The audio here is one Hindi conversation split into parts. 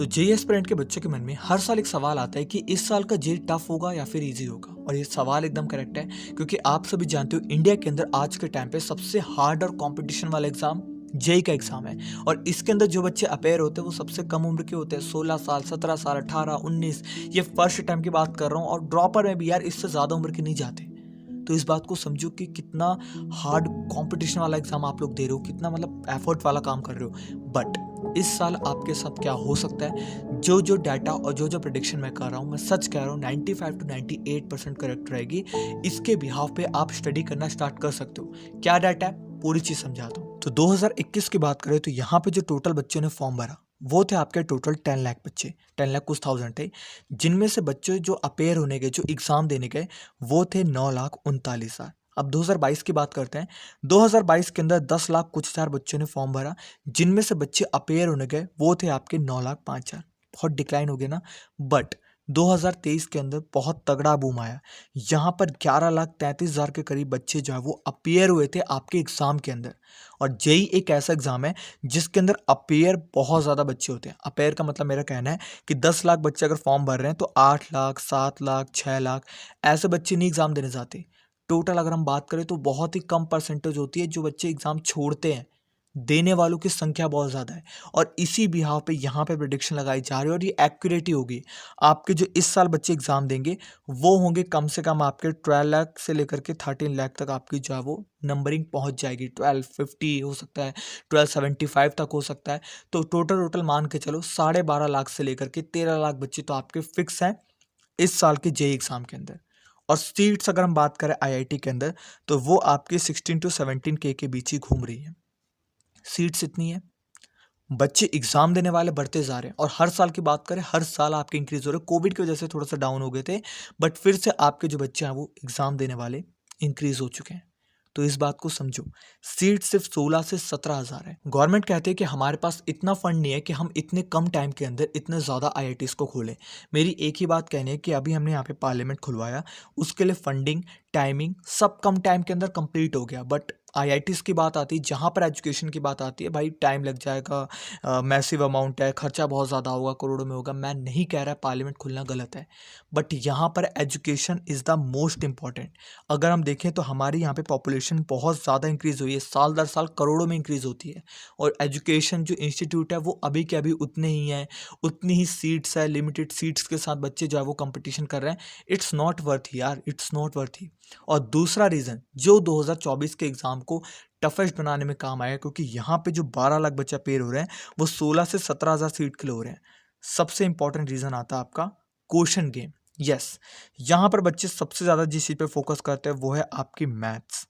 तो जेईई एस्पिरेंट के बच्चों के मन में हर साल एक सवाल आता है कि इस साल का जेईई टफ होगा या फिर इजी होगा। और ये सवाल एकदम करेक्ट है, क्योंकि आप सभी जानते हो इंडिया के अंदर आज के टाइम पे सबसे हार्ड और कंपटीशन वाला एग्जाम जेईई का एग्जाम है। और इसके अंदर जो बच्चे अपेयर होते हैं वो सबसे कम उम्र के होते हैं, 16 साल, 17 साल, 18, 19। ये फर्स्ट टाइम की बात कर रहा हूँ, और ड्रॉपर में भी यार इससे ज्यादा उम्र के नहीं जाते। तो इस बात को समझो कि कितना हार्ड कंपटीशन वाला एग्जाम आप लोग दे रहे हो, कितना मतलब एफर्ट वाला काम कर रहे हो। बट इस साल आपके साथ क्या हो सकता है, जो डाटा और जो प्रेडिक्शन मैं कर रहा हूँ, मैं सच कह रहा हूँ, 95 to 98% करेक्ट रहेगी। इसके बिहाफ पे आप स्टडी करना स्टार्ट कर सकते हो। क्या डाटा है, पूरी चीज समझाता हूँ। तो 2021 की बात करें तो यहाँ पे जो टोटल बच्चों ने फॉर्म भरा वो थे आपके टोटल 10 लाख बच्चे, 10 लाख कुछ थाउजेंड थे। जिनमें से बच्चे जो अपेयर होने गए, जो एग्जाम देने गए, वो थे 9,39,000। अब 2022 की बात करते हैं। 2022 के अंदर 10 लाख कुछ हजार बच्चों ने फॉर्म भरा। जिनमें से बच्चे अपेयर होने गए वो थे आपके 9,05,000। बहुत डिक्लाइन हो गया ना। बट 2023 के अंदर बहुत तगड़ा बूम आया। यहाँ पर 11,33,000 के करीब बच्चे जो है वो अपेयर हुए थे आपके एग्जाम के अंदर। और जेई एक ऐसा एग्जाम है जिसके अंदर अपेयर बहुत ज़्यादा बच्चे होते हैं। अपेयर का मतलब मेरा कहना है कि 10 लाख बच्चे अगर फॉर्म भर रहे हैं तो 8 लाख, 7 लाख, 6 लाख ऐसे बच्चे नहीं एग्जाम देने जाते। टोटल अगर हम बात करें तो बहुत ही कम परसेंटेज होती है जो बच्चे एग्जाम छोड़ते हैं। देने वालों की संख्या बहुत ज़्यादा है। और इसी बिहाव पे यहाँ पे प्रेडिक्शन लगाई जा रही है, और ये एक्यूरेट ही होगी। आपके जो इस साल बच्चे एग्जाम देंगे वो होंगे कम से कम आपके 12 लाख से लेकर के 13 लाख तक आपकी जो है वो नंबरिंग पहुंच जाएगी। 1250 हो सकता है, 1275 तक हो सकता है। तो टोटल मान के चलो 12.5 लाख से लेकर के 13 लाख बच्चे तो आपके फिक्स हैं इस साल के जेईई एग्जाम के अंदर। और सीट्स अगर हम बात करें आईआईटी के अंदर तो वो आपके 16 to 17K के बीच ही घूम रही है। सीट्स इतनी है, बच्चे एग्जाम देने वाले बढ़ते जा रहे हैं। और हर साल की बात करें, हर साल आपके इंक्रीज हो रहे हैं। कोविड की वजह से थोड़ा सा डाउन हो गए थे, बट फिर से आपके जो बच्चे हैं वो एग्जाम देने वाले इंक्रीज हो चुके हैं। तो इस बात को समझो, सीट सिर्फ 16 से 17,000 है। गवर्नमेंट कहते हैं कि हमारे पास इतना फंड नहीं है कि हम इतने कम टाइम के अंदर इतने ज़्यादा आईआईटीज़ को खोलें। मेरी एक ही बात कहनी है कि अभी हमने यहाँ पे पार्लियामेंट खुलवाया, उसके लिए फंडिंग, टाइमिंग सब कम टाइम के अंदर कंप्लीट हो गया। बट आईआईटीज़ की बात आती है, जहाँ पर एजुकेशन की बात आती है, भाई टाइम लग जाएगा, मैसिव अमाउंट है, खर्चा बहुत ज़्यादा होगा, करोड़ों में होगा। मैं नहीं कह रहा पार्लियामेंट खुलना गलत है, बट यहाँ पर education is the most important. अगर हम देखें तो हमारी यहाँ पे पॉपुलेशन बहुत ज़्यादा इंक्रीज़ हुई है, साल दर साल करोड़ों में इंक्रीज़ होती है। और एजुकेशन जो इंस्टीट्यूट है वो अभी के अभी उतने ही हैं, उतनी ही सीट्स है, लिमिटेड सीट्स के साथ बच्चे जो है वो कंपटीशन कर रहे हैं। इट्स नॉट वर्थ यार, इट्स नॉट वर्थ। और दूसरा रीज़न जो 2024 के एग्ज़ाम को टफेस्ट बनाने में काम आया, क्योंकि यहाँ पे जो 12 लाख बच्चा पेयर हो रहे हैं वो 16 से 17,000 सीट के लिए हो रहे हैं। सबसे इंपॉर्टेंट रीज़न आता है आपका क्वेश्चन गेम। यस, यहाँ पर बच्चे सबसे ज़्यादा जिस चीज़ पे फोकस करते हैं वो है आपकी मैथ्स।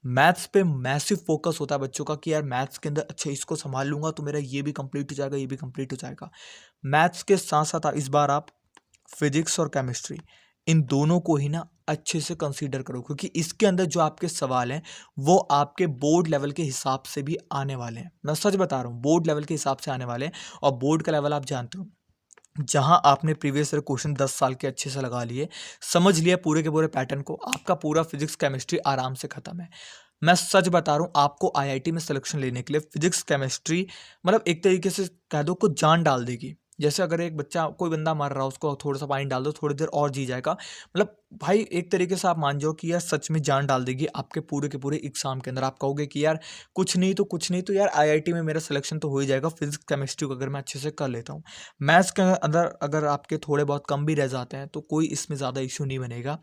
मैथ्स पे मैसिव फोकस होता है बच्चों का कि यार मैथ्स के अंदर अच्छा इसको संभाल लूंगा तो मेरा ये भी कंप्लीट हो जाएगा, ये भी कंप्लीट हो जाएगा। मैथ्स के साथ साथ इस बार आप फिजिक्स और केमिस्ट्री, इन दोनों को ही ना अच्छे से कंसीडर करो, क्योंकि इसके अंदर जो आपके सवाल हैं वो आपके बोर्ड लेवल के हिसाब से भी आने वाले हैं। मैं सच बता रहा हूँ, बोर्ड लेवल के हिसाब से आने वाले हैं। और बोर्ड का लेवल आप जानते हो, जहां आपने प्रीवियस ईयर क्वेश्चन 10 साल के अच्छे से लगा लिए, समझ लिया पूरे के पूरे पैटर्न को, आपका पूरा फिजिक्स केमिस्ट्री आराम से खत्म है। मैं सच बता रहा हूँ, आपको आईआईटी में सिलेक्शन लेने के लिए फिजिक्स केमिस्ट्री मतलब एक तरीके से कह दो कुछ जान डाल देगी। जैसे अगर एक बच्चा, कोई बंदा मर रहा है, उसको थोड़ा सा पानी डाल दो, थोड़ी देर और जी जाएगा। मतलब भाई एक तरीके से आप मान जाओ कि यार सच में जान डाल देगी आपके पूरे के पूरे एग्जाम के अंदर। आप कहोगे कि यार कुछ नहीं तो यार आईआईटी में मेरा सिलेक्शन तो हो ही जाएगा, फिजिक्स केमिस्ट्री को अगर मैं अच्छे से कर लेता हूँ। मैथ्स के अंदर अगर आपके थोड़े बहुत कम भी रह जाते हैं तो कोई इसमें ज़्यादा इशू नहीं बनेगा,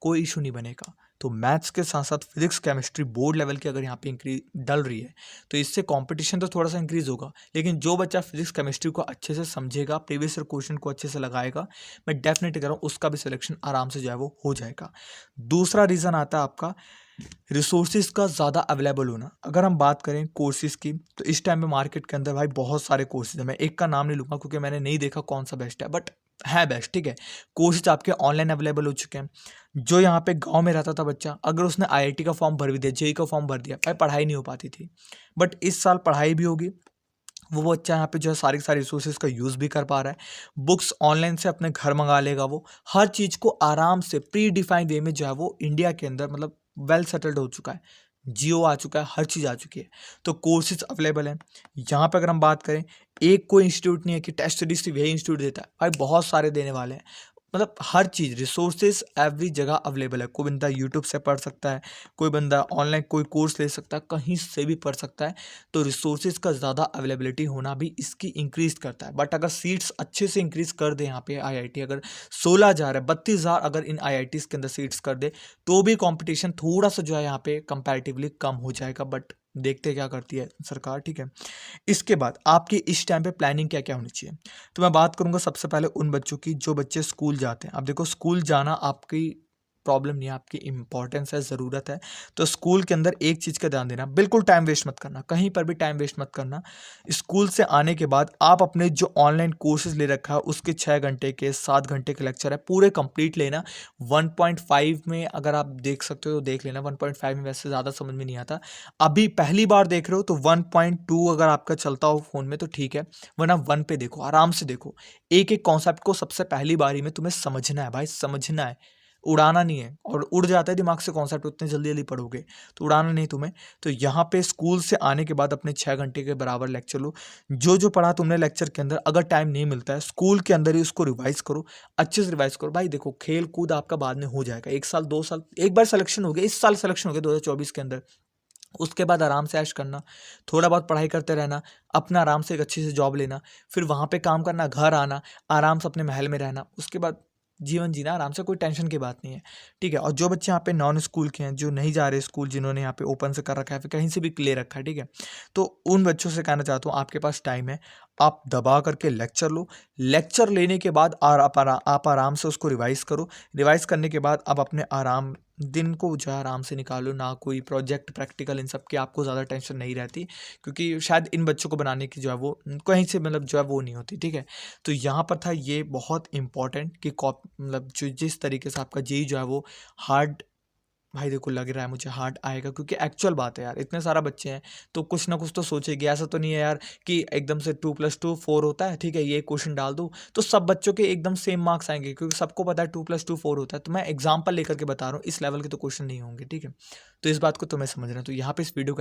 कोई इशू नहीं बनेगा। तो मैथ्स के साथ साथ फिजिक्स केमिस्ट्री बोर्ड लेवल की अगर यहाँ पे इंक्रीज डल रही है तो इससे कंपटीशन तो थोड़ा सा इंक्रीज होगा। लेकिन जो बच्चा फिजिक्स केमिस्ट्री को अच्छे से समझेगा, प्रीवियस ईयर क्वेश्चन को अच्छे से लगाएगा, मैं डेफिनेटली कह रहा हूँ उसका भी सिलेक्शन आराम से जो है वो हो जाएगा। दूसरा रीज़न आता है आपका रिसोर्सेज का ज़्यादा अवेलेबल होना। अगर हम बात करें कोर्सेज की तो इस टाइम पे मार्केट के अंदर भाई बहुत सारे कोर्सेज हैं। मैं एक का नाम नहीं लूँगा क्योंकि मैंने नहीं देखा कौन सा बेस्ट है, बट है बेस्ट, ठीक है। कोर्सेज आपके ऑनलाइन अवेलेबल हो चुके हैं। जो यहाँ पे गांव में रहता था बच्चा, अगर उसने आईआईटी का फॉर्म भर भी दिया, जेईई का फॉर्म भर दिया, भाई पढ़ाई नहीं हो पाती थी, बट इस साल पढ़ाई भी होगी। वो बच्चा यहाँ पे जो है सारी सारी रिसोर्सेज का यूज़ भी कर पा रहा है। बुक्स ऑनलाइन से अपने घर मंगा लेगा, वो हर चीज़ को आराम से प्री डिफाइंड वे में जो है वो इंडिया के अंदर मतलब वेल सेटल्ड हो चुका है। जियो आ चुका है, हर चीज़ आ चुकी है, तो कोर्सेज अवेलेबल हैं। यहाँ पे अगर हम बात करें, एक कोई इंस्टीट्यूट नहीं है कि टेस्ट सीरीज सिर्फ यही इंस्टीट्यूट देता है, भाई बहुत सारे देने वाले हैं। मतलब हर चीज़, रिसोर्सेज एवरी जगह अवेलेबल है। कोई बंदा यूट्यूब से पढ़ सकता है, कोई बंदा ऑनलाइन कोई कोर्स ले सकता है, कहीं से भी पढ़ सकता है। तो रिसोर्सेज का ज़्यादा अवेलेबिलिटी होना भी इसकी इंक्रीज करता है। बट अगर सीट्स अच्छे से इंक्रीज कर दे यहाँ पे आईआईटी, अगर 16,000 है, 32,000 अगर इन आईआईटीज के अंदर सीट्स कर दे, तो भी कंपटीशन थोड़ा सा जो है यहाँ पे कंपैरेटिवली कम हो जाएगा। बट देखते क्या करती है सरकार, ठीक है। इसके बाद आपकी इस टाइम पे प्लानिंग क्या क्या होनी चाहिए, तो मैं बात करूंगा सबसे पहले उन बच्चों की जो बच्चे स्कूल जाते हैं। अब देखो, स्कूल जाना आपकी प्रॉब्लम नहीं है, आपकी इंपॉर्टेंस है, ज़रूरत है। तो स्कूल के अंदर एक चीज़ का ध्यान देना, बिल्कुल टाइम वेस्ट मत करना, कहीं पर भी टाइम वेस्ट मत करना। स्कूल से आने के बाद आप अपने जो ऑनलाइन कोर्सेज ले रखा है उसके 6 घंटे के 7 घंटे के लेक्चर है पूरे कंप्लीट लेना। 1.5 में अगर आप देख सकते हो तो देख लेना, 1.5 में वैसे ज़्यादा समझ में नहीं आता। अभी पहली बार देख रहे हो तो 1.2 अगर आपका चलता हो फ़ोन में तो ठीक है, वरना 1 पे देखो, आराम से देखो। एक एक कॉन्सेप्ट को सबसे पहली बारी में तुम्हें समझना है भाई, समझना है, उड़ाना नहीं है। और उड़ जाता है दिमाग से कॉन्सेप्ट, उतने जल्दी जल्दी पढ़ोगे तो उड़ाना नहीं तुम्हें। तो यहाँ पे स्कूल से आने के बाद अपने 6 घंटे के बराबर लेक्चर लो। जो जो पढ़ा तुमने लेक्चर के अंदर, अगर टाइम नहीं मिलता है स्कूल के अंदर ही उसको रिवाइज करो, अच्छे से रिवाइज करो। भाई देखो, खेल कूद आपका बाद में हो जाएगा, 1 साल 2 साल, एक बार सिलेक्शन हो गया, इस साल सिलेक्शन हो गया 2024 के अंदर, उसके बाद आराम से ऐश करना, थोड़ा बहुत पढ़ाई करते रहना, अपना आराम से एक अच्छी सी जॉब लेना, फिर वहाँ पे काम करना, घर आना, आराम से अपने महल में रहना, उसके बाद जीवन जीना आराम से, कोई टेंशन की बात नहीं है, ठीक है। और जो बच्चे यहाँ पे नॉन स्कूल के हैं, जो नहीं जा रहे स्कूल, जिन्होंने यहाँ पे ओपन से कर रखा है, फिर कहीं से भी ले रखा है, ठीक है, तो उन बच्चों से कहना चाहता हूँ, आपके पास टाइम है, आप दबा करके लेक्चर लो। लेक्चर लेने के बाद आप आराम से उसको रिवाइज करो। रिवाइज करने के बाद आप अपने आराम दिन को जो है आराम से निकालो, ना कोई प्रोजेक्ट प्रैक्टिकल इन सब की आपको ज़्यादा टेंशन नहीं रहती, क्योंकि शायद इन बच्चों को बनाने की जो है वो कहीं से मतलब जो है वो नहीं होती, ठीक है। तो यहाँ पर था ये बहुत इंपॉर्टेंट कि मतलब जो जिस तरीके से आपका जेई जो है वो हार्ड, भाई देखो लग रहा है मुझे हार्ड आएगा, क्योंकि एक्चुअल बात है यार, इतने सारा बच्चे हैं तो कुछ ना कुछ तो सोचेगी। ऐसा तो नहीं है यार कि एकदम से 2+2 4 होता है, ठीक है, ये क्वेश्चन डाल दूँ तो सब बच्चों के एकदम सेम मार्क्स आएंगे, क्योंकि सबको पता है 2+2 4 होता है। तो मैं एग्जाम्पल लेकर के बता रहा हूँ, इस लेवल के तो क्वेश्चन नहीं होंगे, ठीक है। तो इस बात को तुम्हें समझना है। तो यहाँ पे इस वीडियो का